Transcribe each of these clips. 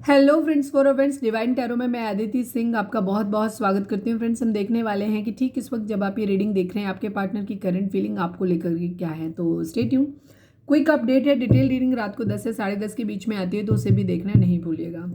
Hello friends, for friends divine tarot में मैं अदिति सिंह आपका बहुत बहुत स्वागत करती हूँ। फ्रेंड्स, हम देखने वाले हैं कि ठीक इस वक्त जब आप ये रीडिंग देख रहे हैं आपके पार्टनर की करंट फीलिंग आपको लेकर के क्या है। तो स्टे ट्यून। क्विक अपडेट है, डिटेल रीडिंग रात को 10 से 10:30 के बीच में आती है, तो उसे भी देखना नहीं भूलिएगा।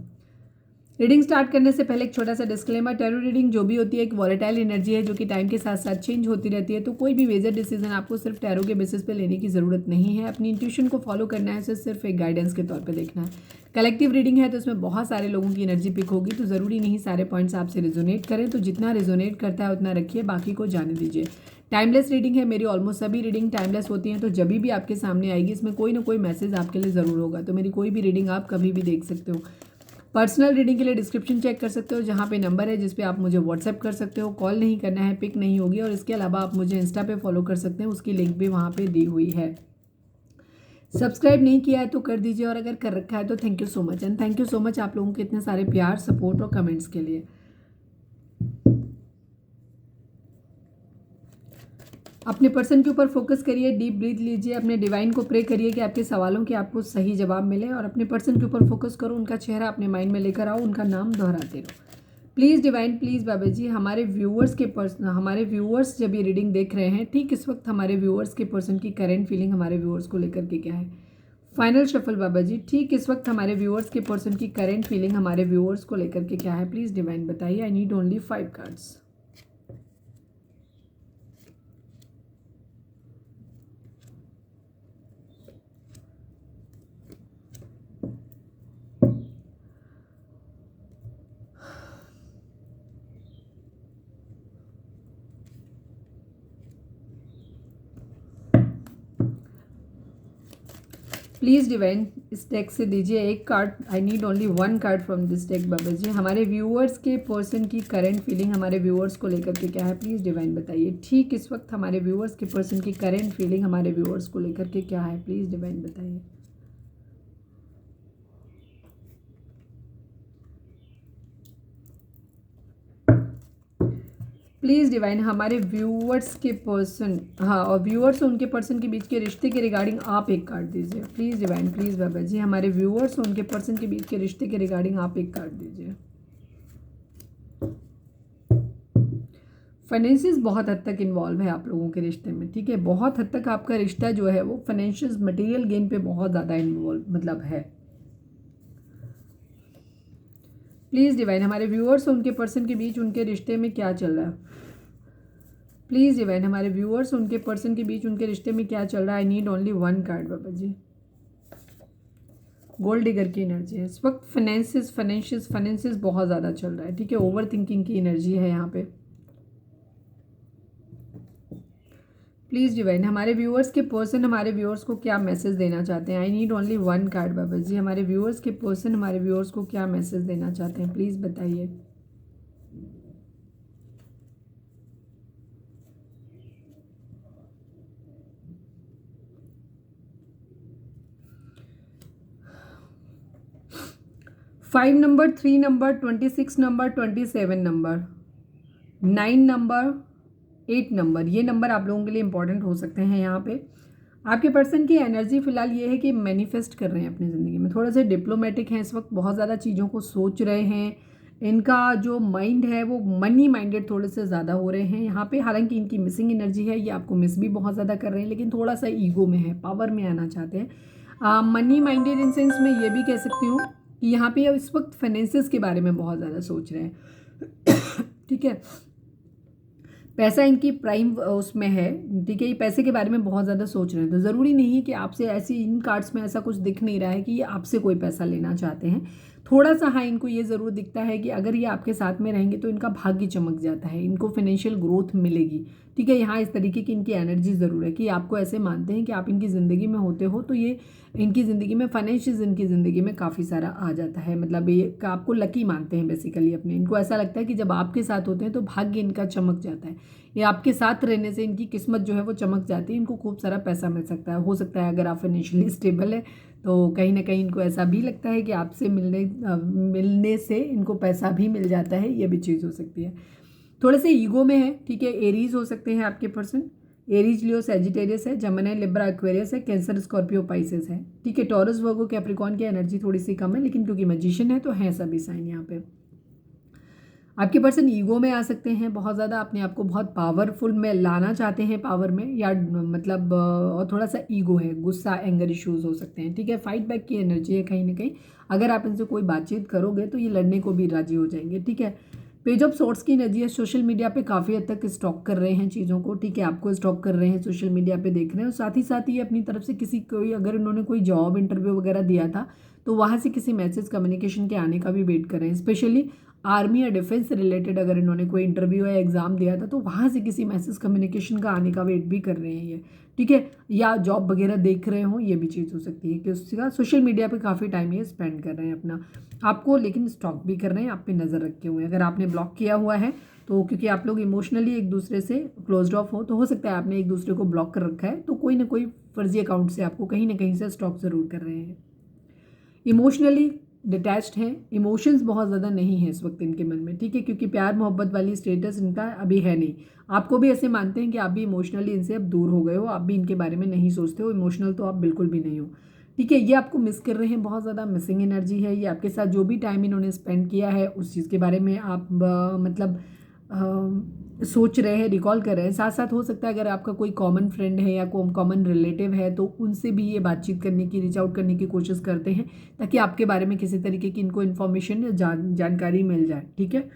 रीडिंग स्टार्ट करने से पहले एक छोटा सा डिस्क्लेमर, टैरो रीडिंग जो भी होती है एक वॉलेटाइल एनर्जी है जो कि टाइम के साथ साथ चेंज होती रहती है। तो कोई भी मेजर डिसीजन आपको सिर्फ टैरो के बेसिस पे लेने की ज़रूरत नहीं है। अपनी इंट्यूशन को फॉलो करना है, उसे सिर्फ एक गाइडेंस के तौर पे देखना है। कलेक्टिव रीडिंग है तो इसमें बहुत सारे लोगों की एनर्जी पिक होगी, तो ज़रूरी नहीं सारे पॉइंट्स आपसे रिजोनेट करें। तो जितना रिजोनेट करता है उतना रखिए, बाकी को जाने दीजिए। टाइमलेस रीडिंग है, मेरी ऑलमोस्ट सभी रीडिंग टाइमलेस होती हैं। तो जब भी आपके सामने आएगी इसमें कोई ना कोई मैसेज आपके लिए ज़रूर होगा। तो मेरी कोई भी रीडिंग आप कभी भी देख सकते हो। पर्सनल रीडिंग के लिए डिस्क्रिप्शन चेक कर सकते हो, जहाँ पे नंबर है जिस पे आप मुझे व्हाट्सएप कर सकते हो। कॉल नहीं करना है, पिक नहीं होगी। और इसके अलावा आप मुझे इंस्टा पे फॉलो कर सकते हैं, उसकी लिंक भी वहाँ पे दी हुई है। सब्सक्राइब नहीं किया है तो कर दीजिए, और अगर कर रखा है तो thank you so much. And thank you so much आप लोगों के इतने सारे प्यार, सपोर्ट और कमेंट्स के लिए। अपने पर्सन के ऊपर फोकस करिए, डीप ब्रीथ लीजिए, अपने डिवाइन को प्रे करिए कि आपके सवालों के आपको सही जवाब मिले। और अपने पर्सन के ऊपर फोकस करो, उनका चेहरा अपने माइंड में लेकर आओ, उनका नाम दोहराते रहो। प्लीज़ डिवाइन, प्लीज़ बाबा जी, हमारे व्यूअर्स जब ये रीडिंग देख रहे हैं, ठीक इस वक्त हमारे व्यूअर्स के पर्सन की करेंट फीलिंग हमारे व्यूअर्स को लेकर के क्या है। फाइनल शफल बाबा जी, ठीक इस वक्त हमारे व्यूअर्स के पर्सन की करेंट फीलिंग हमारे व्यूअर्स को लेकर के क्या है। प्लीज़ डिवाइन बताइए। I need only 5 cards. Please divine इस डेक से दीजिए एक card. I need only 1 card from this deck बाबा जी। हमारे व्यूअर्स के पर्सन की करंट फीलिंग हमारे व्यूअर्स को लेकर के क्या है। प्लीज़ डिवाइन बताइए। ठीक इस वक्त हमारे व्यूअर्स के पर्सन की करंट फीलिंग हमारे व्यूअर्स को लेकर के क्या है। प्लीज़ डिवाइन बताइए। प्लीज़ डिवाइन हमारे व्यूअर्स के पर्सन, हाँ, और व्यूअर्स और उनके पर्सन के बीच के रिश्ते के रिगार्डिंग आप एक कार्ड दीजिए। प्लीज़ डिवाइन, प्लीज़ बाबा जी, हमारे व्यूअर्स और उनके पर्सन के बीच के रिश्ते के रिगार्डिंग आप एक कार्ड दीजिए। फाइनेंशियस बहुत हद तक इन्वॉल्व है आप लोगों के रिश्ते में, ठीक है। बहुत हद तक आपका रिश्ता जो है वो फाइनेंशियल मटेरियल गेन पे बहुत ज़्यादा इन्वॉल्व मतलब है। प्लीज़ डिवाइन हमारे व्यूअर्स और उनके पर्सन के बीच उनके रिश्ते में क्या चल रहा है। प्लीज़ डिवाइन हमारे व्यूअर्स उनके पर्सन के बीच उनके रिश्ते में क्या चल रहा है। आई नीड ओनली 1 कार्ड बाबा जी। गोल्ड डिगर की एनर्जी है इस वक्त। फाइनेंशियस बहुत ज़्यादा चल रहा है, ठीक है। ओवर थिंकिंग की एनर्जी है यहाँ पे। प्लीज़ डिवाइन हमारे व्यूअर्स के पर्सन हमारे व्यूअर्स को क्या मैसेज देना चाहते हैं। आई नीड ओनली 1 कार्ड बाबा जी। हमारे व्यूअर्स के पर्सन हमारे व्यूअर्स को क्या मैसेज देना चाहते हैं, प्लीज़ बताइए। Five number, 3 number, 26 number, 27 number, 9 number, 8 number, ये नंबर आप लोगों के लिए इंपॉर्टेंट हो सकते हैं। यहाँ पे आपके पर्सन की एनर्जी फिलहाल ये है कि मैनिफेस्ट कर रहे हैं अपनी ज़िंदगी में, थोड़ा सा डिप्लोमेटिक हैं इस वक्त, बहुत ज़्यादा चीज़ों को सोच रहे हैं। इनका जो माइंड है वो मनी माइंडेड थोड़े से ज़्यादा हो रहे हैं यहाँ पे। हालांकि इनकी मिसिंग एनर्जी है, ये आपको मिस भी बहुत ज़्यादा कर रहे हैं, लेकिन थोड़ा सा ईगो में है, पावर में आना चाहते हैं। मनी माइंडेड इन सेंस में ये भी कह सकती हूँ कि यहाँ पे इस वक्त फाइनेंसिस के बारे में बहुत ज़्यादा सोच रहे हैं ठीक है। पैसा इनकी प्राइम उसमें है, ठीक है। ये पैसे के बारे में बहुत ज़्यादा सोच रहे हैं। तो ज़रूरी नहीं है कि आपसे ऐसी, इन कार्ड्स में ऐसा कुछ दिख नहीं रहा है कि ये आपसे कोई पैसा लेना चाहते हैं। थोड़ा सा हाँ, इनको ये ज़रूर दिखता है कि अगर ये आपके साथ में रहेंगे तो इनका भाग्य चमक जाता है, इनको फाइनेंशियल ग्रोथ मिलेगी, ठीक है। यहाँ इस तरीके की इनकी एनर्जी ज़रूर है कि आपको ऐसे मानते हैं कि आप इनकी ज़िंदगी में होते हो तो ये इनकी ज़िंदगी में फाइनेंशियल, इनकी ज़िंदगी में काफ़ी सारा आ जाता है। मतलब ये आपको लकी मानते हैं बेसिकली अपने। इनको ऐसा लगता है कि जब आपके साथ होते हैं तो भाग्य इनका चमक जाता है। ये आपके साथ रहने से इनकी किस्मत जो है वो चमक जाती है, इनको खूब सारा पैसा मिल सकता है। हो सकता है अगर आप फाइनेंशियली स्टेबल है तो कहीं ना कहीं इनको ऐसा भी लगता है कि आपसे मिलने से इनको पैसा भी मिल जाता है, ये भी चीज़ हो सकती है। थोड़े से ईगो में है, ठीक है। एरीज हो सकते हैं आपके पर्सन, एरीज, लियो, सैजिटेरियस है, जेमिनी, लिब्रा, एक्वेरियस है, कैंसर, स्कॉर्पियो, पाइसेस है। ठीक है, टॉरस, वर्गो, कैप्रिकॉर्न की एनर्जी थोड़ी सी कम है, लेकिन क्योंकि मैजिशियन है तो हैं सभी साइन यहाँ पे। आपके पर्सन ईगो में आ सकते हैं बहुत ज़्यादा, अपने आप को बहुत पावरफुल में लाना चाहते हैं, पावर में, या मतलब और थोड़ा सा ईगो है, गुस्सा, एंगर इश्यूज हो सकते हैं। ठीक है, फाइट बैक की एनर्जी है कहीं ना कहीं। अगर आप इनसे कोई बातचीत करोगे तो ये लड़ने को भी राजी हो जाएंगे। ठीक है, पेज ऑफ सोर्ट्स की एनर्जी है, सोशल मीडिया पे काफ़ी हद तक स्टॉक कर रहे हैं चीज़ों को। ठीक है, आपको स्टॉक कर रहे हैं, सोशल मीडिया पे देख रहे हैं, और साथ ही ये अपनी तरफ से किसी कोई अगर उन्होंने कोई जॉब इंटरव्यू वगैरह दिया था तो वहाँ से किसी मैसेज कम्युनिकेशन के आने का भी वेट कर रहे हैं। स्पेशली आर्मी या डिफेंस से रिलेटेड अगर इन्होंने कोई इंटरव्यू या एग्जाम दिया था तो वहाँ से किसी मैसेज कम्युनिकेशन का आने का वेट भी कर रहे हैं ये। ठीक है, या जॉब वगैरह देख रहे हो, ये भी चीज़ हो सकती है कि उसका सोशल मीडिया पे काफ़ी टाइम ये स्पेंड कर रहे हैं अपना, आपको लेकिन स्टॉक भी कर रहे हैं, आप पे नज़र रखे हुए हैं। अगर आपने ब्लॉक किया हुआ है तो क्योंकि आप लोग इमोशनली एक दूसरे से क्लोज्ड ऑफ हो सकता है आपने एक दूसरे को ब्लॉक कर रखा है, तो कोई ना कोई फर्जी अकाउंट से आपको कहीं ना कहीं से स्टॉक ज़रूर कर रहे हैं। इमोशनली डिटैच्ड हैं, इमोशंस बहुत ज़्यादा नहीं है इस वक्त इनके मन में। ठीक है, क्योंकि प्यार मोहब्बत वाली स्टेटस इनका अभी है नहीं। आपको भी ऐसे मानते हैं कि आप भी इमोशनली इनसे अब दूर हो गए हो, आप भी इनके बारे में नहीं सोचते हो, इमोशनल तो आप बिल्कुल भी नहीं हो। ठीक है, ये आपको मिस कर रहे हैं, बहुत ज़्यादा मिसिंग एनर्जी है ये। आपके साथ जो भी टाइम इन्होंने स्पेंड किया है उस चीज़ के बारे में आप मतलब सोच रहे हैं, रिकॉल कर रहे हैं। साथ साथ हो सकता है अगर आपका कोई कॉमन फ्रेंड है या कॉमन रिलेटिव है तो उनसे भी ये बातचीत करने की, रीच आउट करने की कोशिश करते हैं ताकि आपके बारे में किसी तरीके की इनको इन्फॉर्मेशन या जानकारी मिल जाए। ठीक है,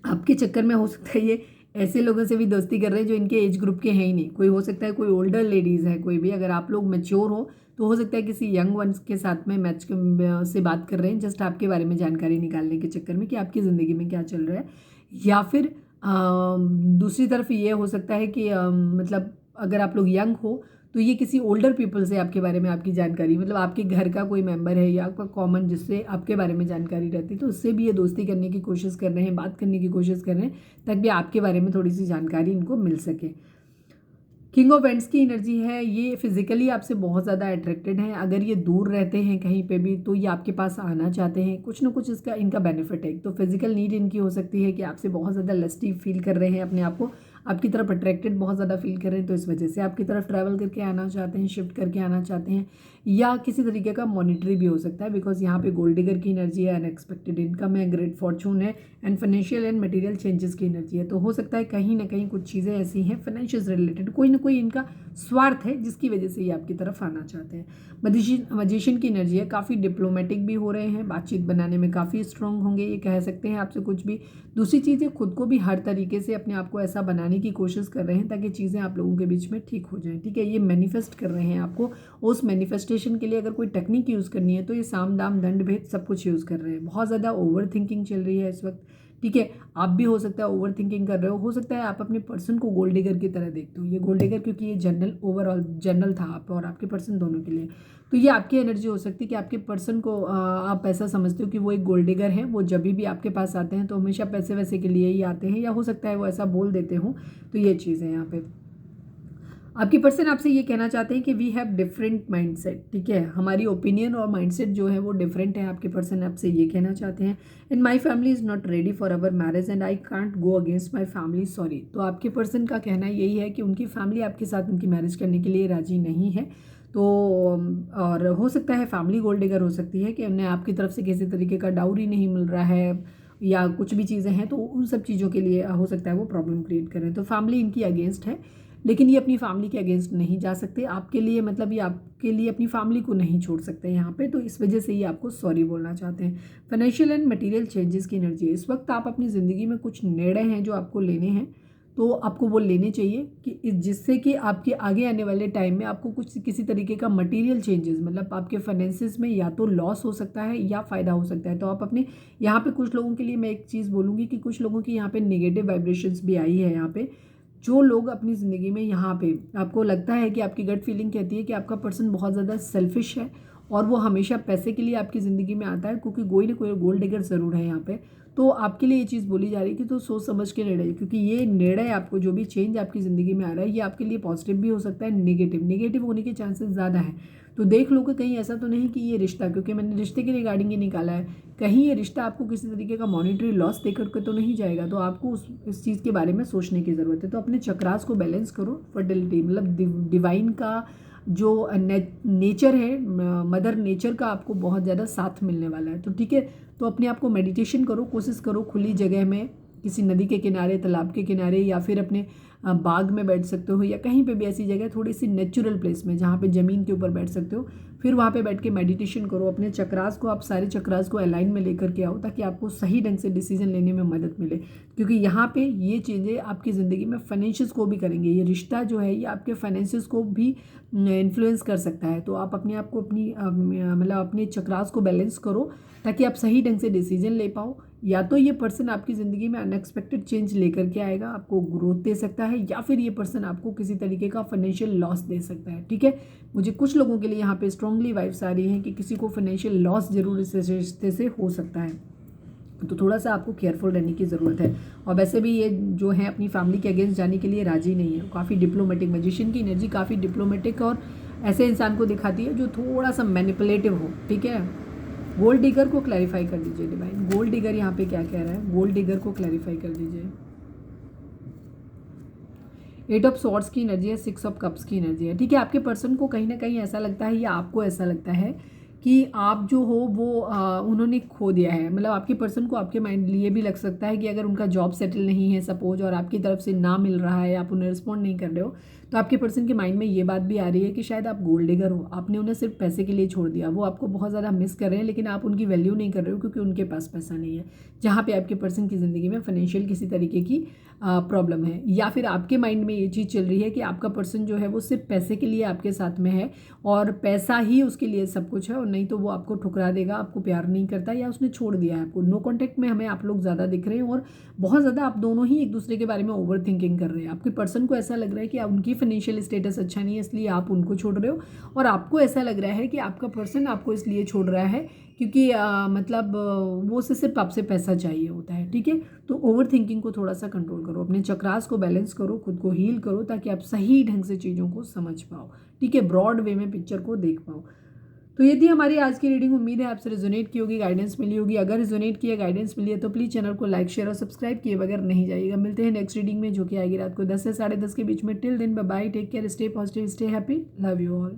आपके चक्कर में हो सकता है ये ऐसे लोगों से भी दोस्ती कर रहे हैं जो इनके एज ग्रुप के हैं ही नहीं। कोई हो सकता है कोई ओल्डर लेडीज़ है, कोई भी, अगर आप लोग मैच्योर हो तो हो सकता है किसी यंग वंस के साथ में मैच से बात कर रहे हैं जस्ट आपके बारे में जानकारी निकालने के चक्कर में कि आपकी ज़िंदगी में क्या चल रहा है। या फिर दूसरी तरफ ये हो सकता है कि मतलब अगर आप लोग यंग हो तो ये किसी ओल्डर पीपल से आपके बारे में आपकी जानकारी, मतलब आपके घर का कोई मेंबर है या आपका कॉमन जिससे आपके बारे में जानकारी रहती है तो उससे भी ये दोस्ती करने की कोशिश कर रहे हैं, बात करने की कोशिश कर रहे हैं ताकि आपके बारे में थोड़ी सी जानकारी इनको मिल सके। किंग ऑफ वेंट्स की एनर्जी है, ये फिजिकली आपसे बहुत ज़्यादा अट्रैक्टेड हैं। अगर ये दूर रहते हैं कहीं पे भी तो ये आपके पास आना चाहते हैं, कुछ ना कुछ इसका इनका बेनिफिट है। तो फिजिकल नीड इनकी हो सकती है कि आपसे बहुत ज़्यादा लस्टी फील कर रहे हैं, अपने आप को आपकी तरफ अट्रैक्टेड बहुत ज़्यादा फील कर रहे हैं, तो इस वजह से आपकी तरफ ट्रैवल करके आना चाहते हैं, शिफ्ट करके आना चाहते हैं। या किसी तरीके का मॉनिटरी भी हो सकता है बिकॉज यहाँ पे गोल्ड डिगर की एनर्जी है, अनएक्सपेक्टेड इनकम है, ग्रेट फॉर्चून है, and financial and material changes की एनर्जी है। तो हो सकता है कहीं ना कहीं कुछ चीज़ें ऐसी हैं फाइनेंशियल से रिलेटेड, कोई ना कोई इनका स्वार्थ है जिसकी वजह से ये आपकी तरफ आना चाहते हैं। मजिशियन की एनर्जी है, काफ़ी डिप्लोमेटिक भी हो रहे हैं, बातचीत बनाने में काफ़ी स्ट्रांग होंगे, ये कह सकते हैं आपसे कुछ भी। दूसरी चीज़ है खुद को भी हर तरीके से अपने आप को ऐसा बनाने की कोशिश कर रहे हैं ताकि चीज़ें आप लोगों के बीच में ठीक हो जाएं। ठीक है, ये मैनिफेस्ट कर रहे हैं आपको, उस मैनिफेस्टेशन के लिए अगर कोई टेक्निक यूज़ करनी है तो ये साम दाम दंड भेद सब कुछ यूज़ कर रहे हैं। बहुत ज़्यादा ओवर थिंकिंग चल रही है इस वक्त। ठीक है, आप भी हो सकता है ओवर थिंकिंग कर रहे हो सकता है आप अपने पर्सन को गोल्ड डिगर की तरह देखते हो। ये गोल्ड डिगर क्योंकि ये जनरल ओवरऑल जनरल था आप और आपके पर्सन दोनों के लिए, तो ये आपकी एनर्जी हो सकती है कि आपके पर्सन को आप ऐसा समझते हो कि वो एक गोल्ड डिगर है, वो जब भी आपके पास आते हैं तो हमेशा पैसे वैसे के लिए ही आते हैं, या हो सकता है वो ऐसा बोल देते हो। तो ये चीज़ है यहाँ पे। आपके पर्सन आपसे ये कहना चाहते हैं कि वी हैव डिफरेंट माइंडसेट। ठीक है, हमारी ओपिनियन और माइंडसेट जो है वो डिफरेंट है। आपके पर्सन आपसे ये कहना चाहते हैं, and my family is not ready for our marriage and I can't go against my family, sorry. तो आपके पर्सन का कहना यही है कि उनकी फैमिली आपके साथ उनकी मैरिज करने के लिए राजी नहीं है। तो और हो सकता है फैमिली गोल्ड डिगर हो सकती है कि उन्हें आपकी तरफ से किसी तरीके का डाउरी नहीं मिल रहा है या कुछ भी चीज़ें हैं, तो उन सब चीज़ों के लिए हो सकता है वो प्रॉब्लम क्रिएट करें। तो फैमिली इनकी अगेंस्ट है, लेकिन ये अपनी फैमिली के अगेंस्ट नहीं जा सकते आपके लिए, मतलब ये आपके लिए अपनी फैमिली को नहीं छोड़ सकते यहाँ पे, तो इस वजह से ये आपको सॉरी बोलना चाहते हैं। फाइनेंशियल एंड मटेरियल चेंजेस की एनर्जी है, इस वक्त आप अपनी ज़िंदगी में कुछ निर्णय हैं जो आपको लेने हैं, तो आपको वो लेने चाहिए कि जिससे कि आपके आगे आने वाले टाइम में आपको कुछ किसी तरीके का मटेरियल चेंजेस, मतलब आपके फाइनेंसिस में या तो लॉस हो सकता है या फ़ायदा हो सकता है। तो आप अपने यहाँ पे कुछ लोगों के लिए मैं एक चीज़ बोलूँगी कि कुछ लोगों की यहाँ पे नेगेटिव वाइब्रेशंस भी आई है। यहाँ पे जो लोग अपनी ज़िंदगी में यहाँ पे आपको लगता है कि आपकी गट फीलिंग कहती है कि आपका पर्सन बहुत ज़्यादा सेल्फिश है और वो हमेशा पैसे के लिए आपकी ज़िंदगी में आता है, क्योंकि कोई ना कोई गोल्ड डिगर ज़रूर है यहाँ पे। तो आपके लिए ये चीज़ बोली जा रही है कि तो सोच समझ के निर्णय, क्योंकि ये निर्णय आपको जो भी चेंज आपकी ज़िंदगी में आ रहा है ये आपके लिए पॉजिटिव भी हो सकता है, नेगेटिव होने के चांसेस ज़्यादा हैं। तो देख लो कि कहीं ऐसा तो नहीं कि ये रिश्ता, क्योंकि मैंने रिश्ते के रिगार्डिंग ही निकाला है, कहीं ये रिश्ता आपको किसी तरीके का मॉनिटरी लॉस देकर के तो नहीं जाएगा। तो आपको इस चीज़ के बारे में सोचने की ज़रूरत है। तो अपने चक्रास को बैलेंस करो। फर्टिलिटी मतलब डिवाइन का जो नेचर है, मदर नेचर का आपको बहुत ज़्यादा साथ मिलने वाला है। तो ठीक है, तो अपने आप को मेडिटेशन करो, कोशिश करो खुली जगह में, किसी नदी के किनारे, तालाब के किनारे, या फिर अपने बाग में बैठ सकते हो, या कहीं पे भी ऐसी जगह थोड़ी सी नेचुरल प्लेस में जहाँ पे ज़मीन के ऊपर बैठ सकते हो। फिर वहाँ पे बैठ के मेडिटेशन करो। अपने चक्रास को, आप सारे चक्रास को अलाइन में लेकर के आओ, ताकि आपको सही ढंग से डिसीजन लेने में मदद मिले। क्योंकि यहाँ पे ये चीज़ें आपकी ज़िंदगी में फाइनेंशियल्स को भी करेंगे। ये रिश्ता जो है ये आपके फाइनेंशियल्स को भी इन्फ्लुएंस कर सकता है। तो आप अपने आप को मतलब अपने चक्रास को बैलेंस करो, ताकि आप सही ढंग से डिसीजन ले पाओ। या तो ये पर्सन आपकी ज़िंदगी में अनएक्सपेक्टेड चेंज लेकर के आएगा, आपको ग्रोथ दे सकता है, या फिर ये पर्सन आपको किसी तरीके का फाइनेंशियल लॉस दे सकता है। ठीक है, मुझे कुछ लोगों के लिए यहाँ पे स्ट्रांगली वाइब्स आ रही हैं कि किसी को फाइनेंशियल लॉस जरूर इस रिश्ते से हो सकता है। तो थोड़ा सा आपको केयरफुल रहने की ज़रूरत है। और वैसे भी ये जो है अपनी फैमिली के अगेंस्ट जाने के लिए राजी नहीं है। काफ़ी डिप्लोमेटिक, मैजिशियन की एनर्जी काफ़ी डिप्लोमेटिक और ऐसे इंसान को दिखाती है जो थोड़ा सा मैनिपुलेटिव हो। ठीक है, गोल्ड डिगर को क्लैरिफाई कर दीजिए डिवाइन। गोल्ड डिगर यहाँ पे क्या कह रहा है, गोल्ड डिगर को क्लैरिफाई कर दीजिए। 8 ऑफ सॉर्ड्स की एनर्जी है, 6 ऑफ कप्स की एनर्जी है। ठीक है, आपके पर्सन को कहीं ना कहीं ऐसा लगता है, या आपको ऐसा लगता है कि आप जो हो वो उन्होंने खो दिया है। मतलब आपके पर्सन को आपके माइंड लिए भी लग सकता है कि अगर उनका जॉब सेटल नहीं है सपोज, और आपकी तरफ से ना मिल रहा है, आप उन्हें रिस्पॉन्ड नहीं कर रहे हो, तो आपके पर्सन के माइंड में ये बात भी आ रही है कि शायद आप गोल्ड डिगर हो, आपने उन्हें सिर्फ पैसे के लिए छोड़ दिया। वो आपको बहुत ज़्यादा मिस कर रहे हैं, लेकिन आप उनकी वैल्यू नहीं कर रहे हो क्योंकि उनके पास पैसा नहीं है। जहाँ पे आपके पर्सन की ज़िंदगी में फाइनेंशियल किसी तरीके की प्रॉब्लम है, या फिर आपके माइंड में ये चीज़ चल रही है कि आपका पर्सन जो है वो सिर्फ पैसे के लिए आपके साथ में है, और पैसा ही उसके लिए सब कुछ है, और नहीं तो वो आपको ठुकरा देगा, आपको प्यार नहीं करता, या उसने छोड़ दिया है आपको। नो कॉन्टैक्ट में हमें आप लोग ज़्यादा दिख रहे हैं, और बहुत ज़्यादा आप दोनों ही एक दूसरे के बारे में ओवर थिंकिंग कर रहे हैं। आपके पर्सन को ऐसा लग रहा है कि उनकी फाइनेंशियल स्टेटस अच्छा नहीं है, इसलिए आप उनको छोड़ रहे हो, और आपको ऐसा लग रहा है कि आपका पर्सन आपको इसलिए छोड़ रहा है क्योंकि मतलब वो उसे सिर्फ आपसे पैसा चाहिए होता है। ठीक है, तो ओवर थिंकिंग को थोड़ा सा कंट्रोल करो, अपने चक्रास को बैलेंस करो, खुद को हील करो, ताकि आप सही ढंग से चीज़ों को समझ पाओ। ठीक है, ब्रॉड वे में पिक्चर को देख पाओ। तो ये थी हमारी आज की रीडिंग। उम्मीद है आपसे रिजोनेट की होगी, गाइडेंस मिली होगी। अगर रिजोनेट किया, गाइडेंस मिली है, तो प्लीज़ चैनल को लाइक, शेयर और सब्सक्राइब किए बगैर नहीं जाइएगा। मिलते हैं नेक्स्ट रीडिंग में, जो कि आएगी रात को 10 से 10:30 के बीच में। Till then bye bye, take care, stay positive, stay happy, love you all.